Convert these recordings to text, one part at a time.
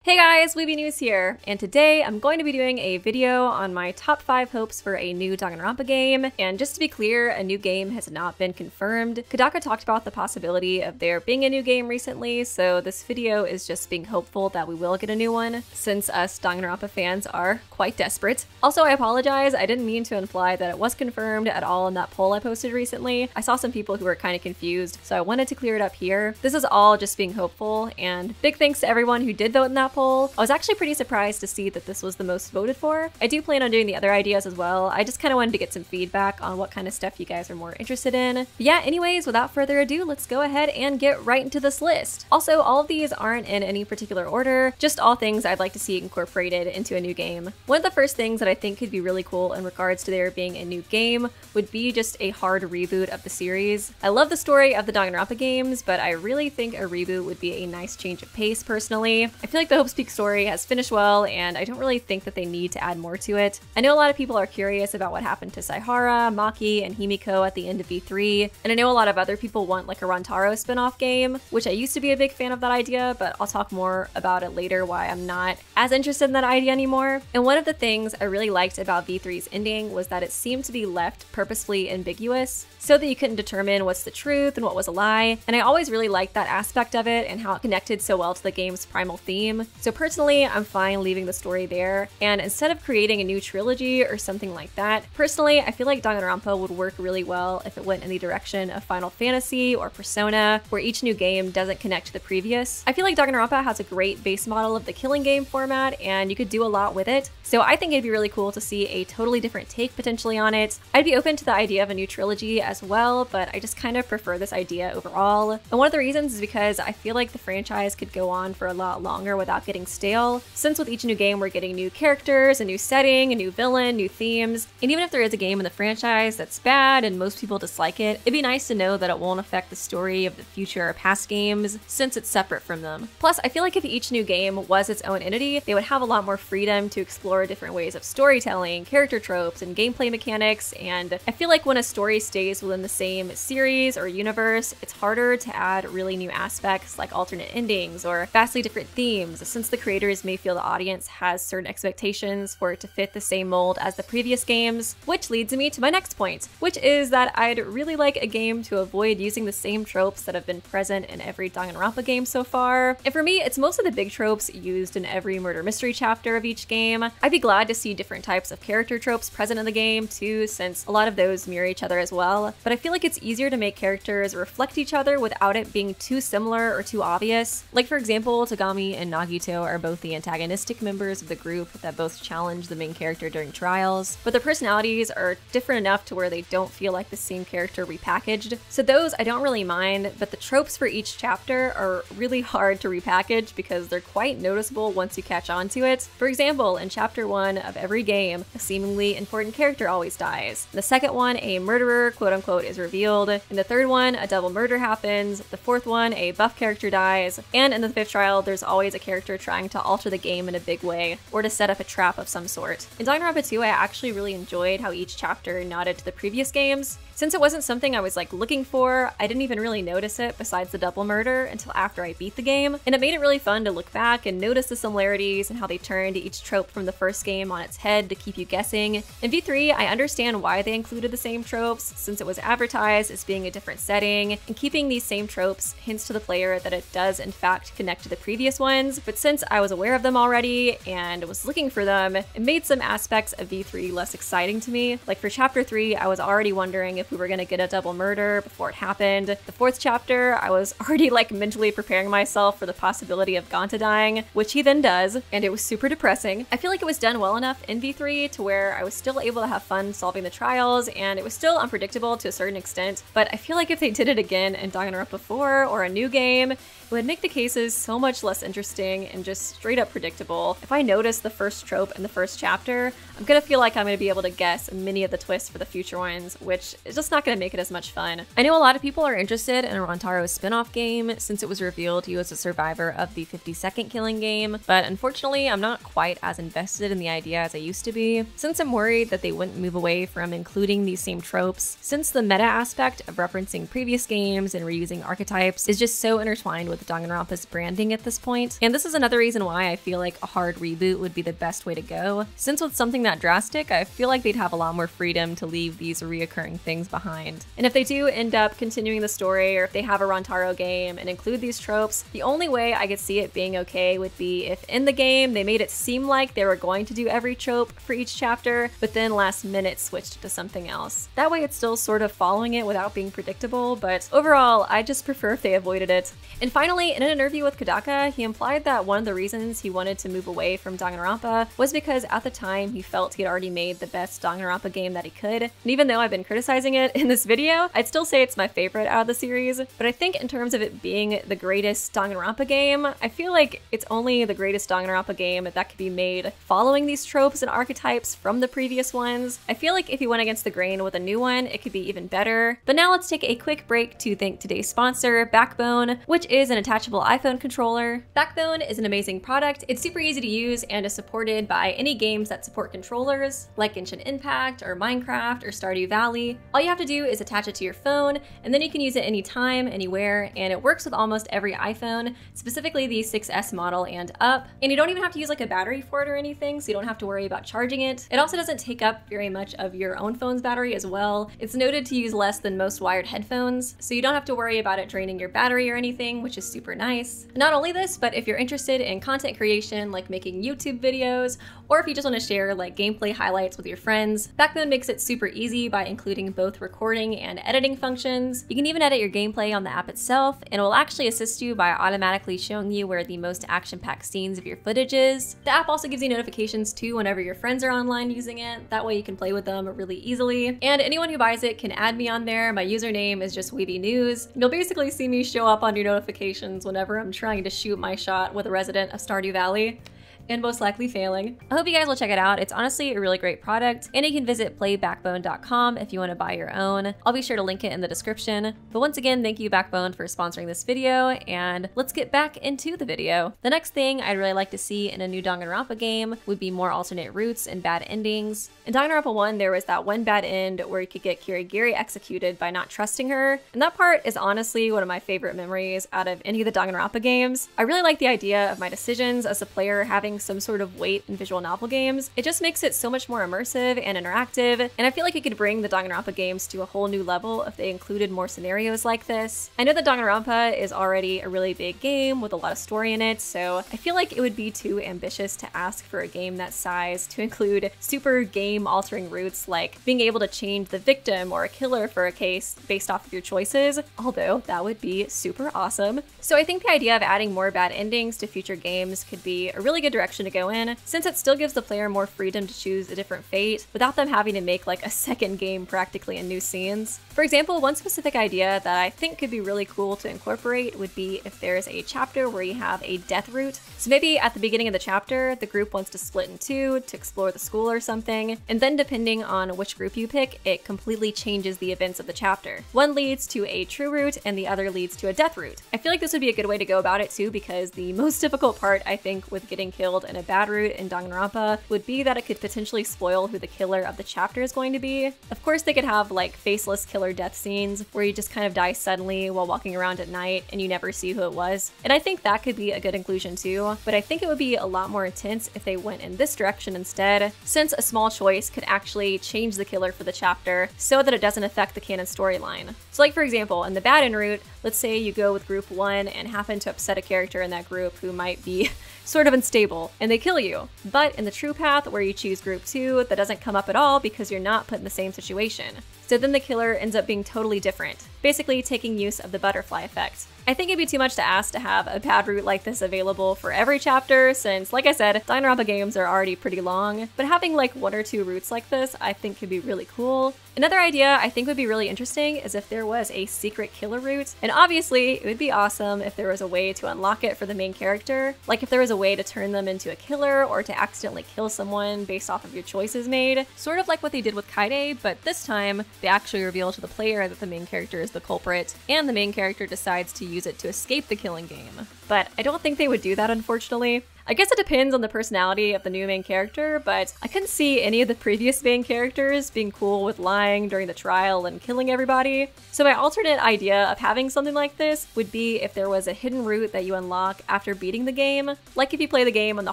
Hey guys, Weeby News here, and today I'm going to be doing a video on my top 5 hopes for a new Danganronpa game. And just to be clear, a new game has not been confirmed. Kodaka talked about the possibility of there being a new game recently, so this video is just being hopeful that we will get a new one, since us Danganronpa fans are quite desperate. Also, I apologize, I didn't mean to imply that it was confirmed at all in that poll I posted recently. I saw some people who were kind of confused, so I wanted to clear it up here. This is all just being hopeful, and big thanks to everyone who did vote in that poll. I was actually pretty surprised to see that this was the most voted for. I do plan on doing the other ideas as well. I just kind of wanted to get some feedback on what kind of stuff you guys are more interested in. But yeah, anyways, without further ado, let's go ahead and get right into this list. Also, all of these aren't in any particular order, just all things I'd like to see incorporated into a new game. One of the first things that I think could be really cool in regards to there being a new game would be just a hard reboot of the series. I love the story of the Danganronpa games, but I really think a reboot would be a nice change of pace personally. I feel like the Hope Speaks story has finished well, and I don't really think that they need to add more to it. I know a lot of people are curious about what happened to Saihara, Maki, and Himiko at the end of V3, and I know a lot of other people want like a Rantaro spin-off game, which I used to be a big fan of that idea, but I'll talk more about it later why I'm not as interested in that idea anymore. And one of the things I really liked about V3's ending was that it seemed to be left purposefully ambiguous, so that you couldn't determine what's the truth and what was a lie, and I always really liked that aspect of it and how it connected so well to the game's primal theme. So personally, I'm fine leaving the story there, and instead of creating a new trilogy or something like that, personally, I feel like Danganronpa would work really well if it went in the direction of Final Fantasy or Persona, where each new game doesn't connect to the previous. I feel like Danganronpa has a great base model of the killing game format, and you could do a lot with it, so I think it'd be really cool to see a totally different take potentially on it. I'd be open to the idea of a new trilogy as well, but I just kind of prefer this idea overall. And one of the reasons is because I feel like the franchise could go on for a lot longer without getting stale, since with each new game we're getting new characters, a new setting, a new villain, new themes, and even if there is a game in the franchise that's bad and most people dislike it, it'd be nice to know that it won't affect the story of the future or past games, since it's separate from them. Plus, I feel like if each new game was its own entity, they would have a lot more freedom to explore different ways of storytelling, character tropes, and gameplay mechanics, and I feel like when a story stays within the same series or universe, it's harder to add really new aspects like alternate endings or vastly different themes, since the creators may feel the audience has certain expectations for it to fit the same mold as the previous games, which leads me to my next point, which is that I'd really like a game to avoid using the same tropes that have been present in every Danganronpa game so far. And for me, it's most of the big tropes used in every murder mystery chapter of each game. I'd be glad to see different types of character tropes present in the game too, since a lot of those mirror each other as well, but I feel like it's easier to make characters reflect each other without it being too similar or too obvious. Like for example, Togami and Nagito are both the antagonistic members of the group that both challenge the main character during trials, but their personalities are different enough to where they don't feel like the same character repackaged. So those I don't really mind, but the tropes for each chapter are really hard to repackage because they're quite noticeable once you catch on to it. For example, in chapter 1 of every game, a seemingly important character always dies. In the second one, a murderer quote-unquote is revealed. In the third one, a double murder happens. The fourth one, a buff character dies. And in the fifth trial, there's always a character trying to alter the game in a big way, or to set up a trap of some sort. In Danganronpa 2, I actually really enjoyed how each chapter nodded to the previous games. Since it wasn't something I was like looking for, I didn't even really notice it besides the double murder until after I beat the game, and it made it really fun to look back and notice the similarities and how they turned each trope from the first game on its head to keep you guessing. In V3, I understand why they included the same tropes, since it was advertised as being a different setting, and keeping these same tropes hints to the player that it does in fact connect to the previous ones, but since I was aware of them already and was looking for them, it made some aspects of V3 less exciting to me. Like for chapter 3, I was already wondering if we were gonna get a double murder before it happened. The fourth chapter, I was already like mentally preparing myself for the possibility of Ganta dying, which he then does, and it was super depressing. I feel like it was done well enough in V3 to where I was still able to have fun solving the trials, and it was still unpredictable to a certain extent, but I feel like if they did it again in Danganronpa 4 or a new game, it would make the cases so much less interesting and just straight up predictable. If I notice the first trope in the first chapter, I'm gonna feel like I'm gonna be able to guess many of the twists for the future ones, which it's just not going to make it as much fun. I know a lot of people are interested in a Rantaro spin-off game since it was revealed he was a survivor of the 50-second killing game, but unfortunately I'm not quite as invested in the idea as I used to be, since I'm worried that they wouldn't move away from including these same tropes, since the meta aspect of referencing previous games and reusing archetypes is just so intertwined with Danganronpa's branding at this point. And this is another reason why I feel like a hard reboot would be the best way to go, since with something that drastic, I feel like they'd have a lot more freedom to leave these reoccurring things behind. And if they do end up continuing the story, or if they have a Rantaro game and include these tropes, the only way I could see it being okay would be if in the game they made it seem like they were going to do every trope for each chapter, but then last minute switched to something else. That way it's still sort of following it without being predictable, but overall, I just prefer if they avoided it. And finally, in an interview with Kodaka, he implied that one of the reasons he wanted to move away from Danganronpa was because at the time he felt he had already made the best Danganronpa game that he could. And even though I've been criticizing it in this video, I'd still say it's my favorite out of the series. But I think in terms of it being the greatest Danganronpa game, I feel like it's only the greatest Danganronpa game that could be made following these tropes and archetypes from the previous ones. I feel like if you went against the grain with a new one, it could be even better. But now let's take a quick break to thank today's sponsor, Backbone, which is an attachable iPhone controller. Backbone is an amazing product. It's super easy to use and is supported by any games that support controllers, like Genshin Impact or Minecraft or Stardew Valley. All you have to do is attach it to your phone, and then you can use it anytime, anywhere, and it works with almost every iPhone, specifically the 6S model and up. And you don't even have to use like a battery for it or anything, so you don't have to worry about charging it. It also doesn't take up very much of your own phone's battery as well. It's noted to use less than most wired headphones, so you don't have to worry about it draining your battery or anything, which is super nice. Not only this, but if you're interested in content creation like making YouTube videos, or if you just want to share like gameplay highlights with your friends, Backbone makes it super easy by including both recording and editing functions. You can even edit your gameplay on the app itself, and it will actually assist you by automatically showing you where the most action-packed scenes of your footage is. The app also gives you notifications too whenever your friends are online using it. That way you can play with them really easily. And anyone who buys it can add me on there. My username is just Weeby News. You'll basically see me show up on your notifications whenever I'm trying to shoot my shot with a resident of Stardew Valley, and most likely failing. I hope you guys will check it out. It's honestly a really great product, and you can visit playbackbone.com if you want to buy your own. I'll be sure to link it in the description. But once again, thank you Backbone for sponsoring this video, and let's get back into the video. The next thing I'd really like to see in a new Danganronpa game would be more alternate routes and bad endings. In Danganronpa 1, there was that one bad end where you could get Kirigiri executed by not trusting her, and that part is honestly one of my favorite memories out of any of the Danganronpa games. I really like the idea of my decisions as a player having some sort of weight in visual novel games. It just makes it so much more immersive and interactive, and I feel like it could bring the Danganronpa games to a whole new level if they included more scenarios like this. I know that Danganronpa is already a really big game with a lot of story in it, so I feel like it would be too ambitious to ask for a game that size to include super game-altering routes like being able to change the victim or a killer for a case based off of your choices, although that would be super awesome. So I think the idea of adding more bad endings to future games could be a really good direction to go in, since it still gives the player more freedom to choose a different fate without them having to make like a second game practically in new scenes. For example, one specific idea that I think could be really cool to incorporate would be if there's a chapter where you have a death route. So maybe at the beginning of the chapter, the group wants to split in two to explore the school or something, and then depending on which group you pick, it completely changes the events of the chapter. One leads to a true route and the other leads to a death route. I feel like this would be a good way to go about it too, because the most difficult part I think with getting killed in a bad route in Danganronpa would be that it could potentially spoil who the killer of the chapter is going to be. Of course, they could have like faceless killer death scenes where you just kind of die suddenly while walking around at night and you never see who it was. And I think that could be a good inclusion too, but I think it would be a lot more intense if they went in this direction instead, since a small choice could actually change the killer for the chapter so that it doesn't affect the canon storyline. So like for example, in the bad end route, let's say you go with group 1 and happen to upset a character in that group who might be sort of unstable, and they kill you. But in the true path where you choose group 2, that doesn't come up at all because you're not put in the same situation. So then the killer ends up being totally different, basically taking use of the butterfly effect. I think it'd be too much to ask to have a bad route like this available for every chapter, since, like I said, Danganronpa games are already pretty long, but having like 1 or 2 routes like this I think could be really cool. Another idea I think would be really interesting is if there was a secret killer route, and obviously it would be awesome if there was a way to unlock it for the main character, like if there was a way to turn them into a killer or to accidentally kill someone based off of your choices made, sort of like what they did with Kaide, but this time they actually reveal to the player that the main character is the culprit, and the main character decides to use it to escape the killing game. But I don't think they would do that, unfortunately. I guess it depends on the personality of the new main character, but I couldn't see any of the previous main characters being cool with lying during the trial and killing everybody. So my alternate idea of having something like this would be if there was a hidden route that you unlock after beating the game. Like if you play the game on the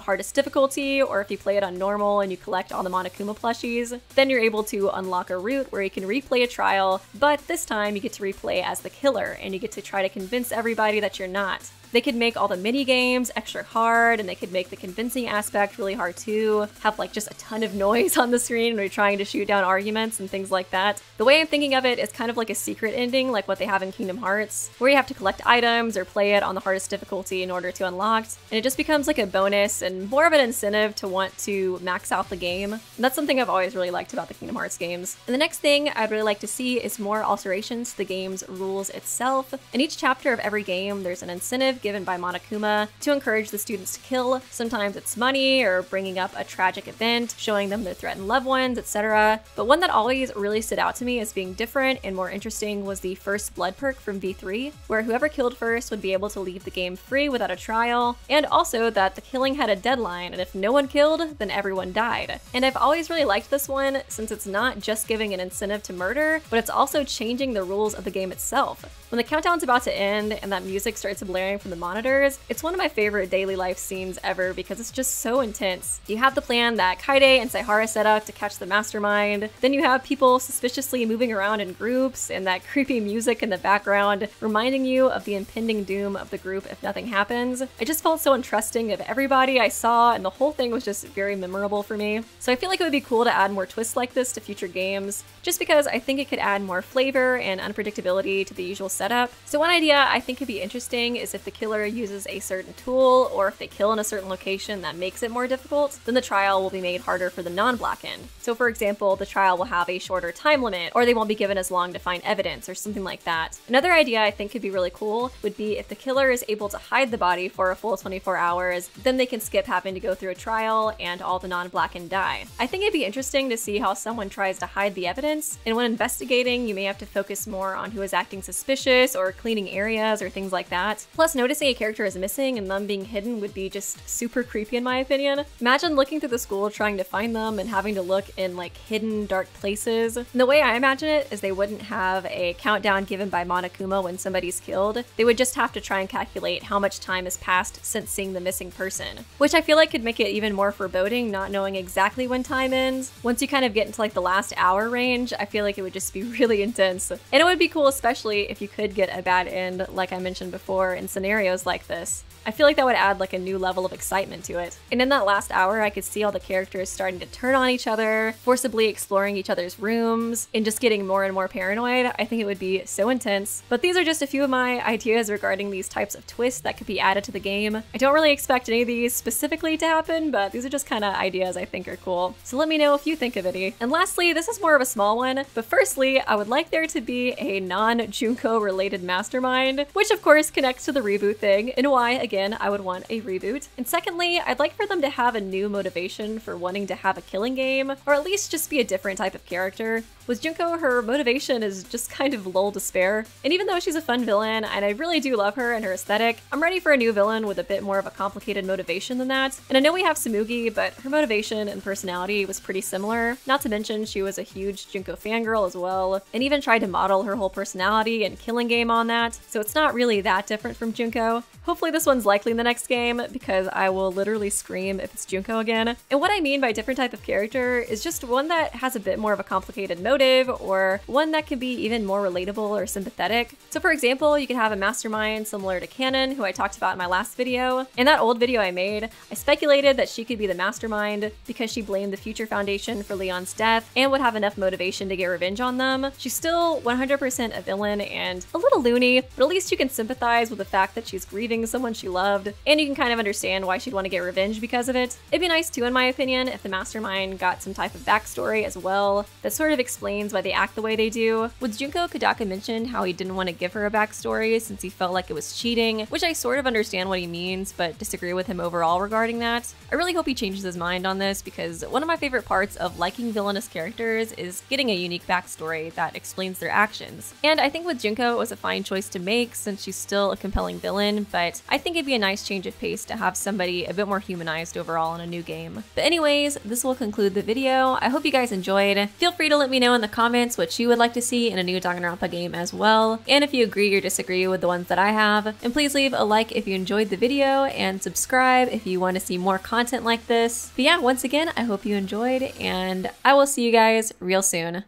hardest difficulty, or if you play it on normal and you collect all the Monokuma plushies, then you're able to unlock a route where you can replay a trial, but this time you get to replay as the killer, and you get to try to convince everybody that you're not. They could make all the mini games extra hard, and they could make the convincing aspect really hard too, have like just a ton of noise on the screen when you're trying to shoot down arguments and things like that. The way I'm thinking of it is kind of like a secret ending, like what they have in Kingdom Hearts, where you have to collect items or play it on the hardest difficulty in order to unlock, and it just becomes like a bonus and more of an incentive to want to max out the game. And that's something I've always really liked about the Kingdom Hearts games. And the next thing I'd really like to see is more alterations to the game's rules itself. In each chapter of every game, there's an incentive given by Monokuma to encourage the students to kill. Sometimes it's money or bringing up a tragic event, showing them their threatened loved ones, etc. But one that always really stood out to me as being different and more interesting was the first blood perk from V3, where whoever killed first would be able to leave the game free without a trial, and also that the killing had a deadline, and if no one killed, then everyone died. And I've always really liked this one, since it's not just giving an incentive to murder, but it's also changing the rules of the game itself. When the countdown's about to end and that music starts blaring from the monitors, it's one of my favorite daily life scenes ever because it's just so intense. You have the plan that Kaede and Saihara set up to catch the mastermind, then you have people suspiciously moving around in groups, and that creepy music in the background reminding you of the impending doom of the group if nothing happens. I just felt so untrusting of everybody I saw, and the whole thing was just very memorable for me. So I feel like it would be cool to add more twists like this to future games, just because I think it could add more flavor and unpredictability to the usual setup. So one idea I think could be interesting is if the killer uses a certain tool, or if they kill in a certain location that makes it more difficult, then the trial will be made harder for the non-black end. So for example, the trial will have a shorter time limit, or they won't be given as long to find evidence or something like that. Another idea I think could be really cool would be if the killer is able to hide the body for a full 24 hours, then they can skip having to go through a trial and all the non-black end die. I think it'd be interesting to see how someone tries to hide the evidence, and when investigating, you may have to focus more on who is acting suspicious or cleaning areas or things like that. Plus, noticing a character is missing and them being hidden would be just super creepy in my opinion. Imagine looking through the school trying to find them and having to look in like hidden dark places. And the way I imagine it is they wouldn't have a countdown given by Monokuma when somebody's killed. They would just have to try and calculate how much time has passed since seeing the missing person, which I feel like could make it even more foreboding, not knowing exactly when time ends. Once you kind of get into like the last hour range, I feel like it would just be really intense. And it would be cool, especially if you could get a bad end, like I mentioned before, in scenarios like this. I feel like that would add like a new level of excitement to it. And in that last hour, I could see all the characters starting to turn on each other, forcibly exploring each other's rooms, and just getting more and more paranoid. I think it would be so intense. But these are just a few of my ideas regarding these types of twists that could be added to the game. I don't really expect any of these specifically to happen, but these are just kind of ideas I think are cool. So let me know if you think of any. And lastly, this is more of a small one, but firstly, I would like there to be a non-Junko related mastermind, which of course connects to the reboot thing, and why, again, I would want a reboot. And secondly, I'd like for them to have a new motivation for wanting to have a killing game, or at least just be a different type of character. With Junko, her motivation is just kind of lull despair. And even though she's a fun villain, and I really do love her and her aesthetic, I'm ready for a new villain with a bit more of a complicated motivation than that. And I know we have Tsumugi, but her motivation and personality was pretty similar. Not to mention, she was a huge Junko fangirl as well, and even tried to model her whole personality and killing game on that, so it's not really that different from Junko. Hopefully this one's likely in the next game, because I will literally scream if it's Junko again. And what I mean by different type of character is just one that has a bit more of a complicated motive, or one that can be even more relatable or sympathetic. So for example, you could have a mastermind similar to Canon, who I talked about in my last video. In that old video I made, I speculated that she could be the mastermind because she blamed the Future Foundation for Leon's death and would have enough motivation to get revenge on them. She's still 100% a villain and a little loony, but at least you can sympathize with the fact that she's grieving someone she loved, and you can kind of understand why she'd want to get revenge because of it. It'd be nice too, in my opinion, if the mastermind got some type of backstory as well that sort of explains why they act the way they do. With Junko, Kodaka mentioned how he didn't want to give her a backstory since he felt like it was cheating, which I sort of understand what he means, but disagree with him overall regarding that. I really hope he changes his mind on this, because one of my favorite parts of liking villainous characters is getting getting a unique backstory that explains their actions. And I think with Junko it was a fine choice to make since she's still a compelling villain, but I think it'd be a nice change of pace to have somebody a bit more humanized overall in a new game. But anyways, this will conclude the video. I hope you guys enjoyed. Feel free to let me know in the comments what you would like to see in a new Danganronpa game as well, and if you agree or disagree with the ones that I have. And please leave a like if you enjoyed the video, and subscribe if you want to see more content like this. But yeah, once again, I hope you enjoyed, and I will see you guys real soon.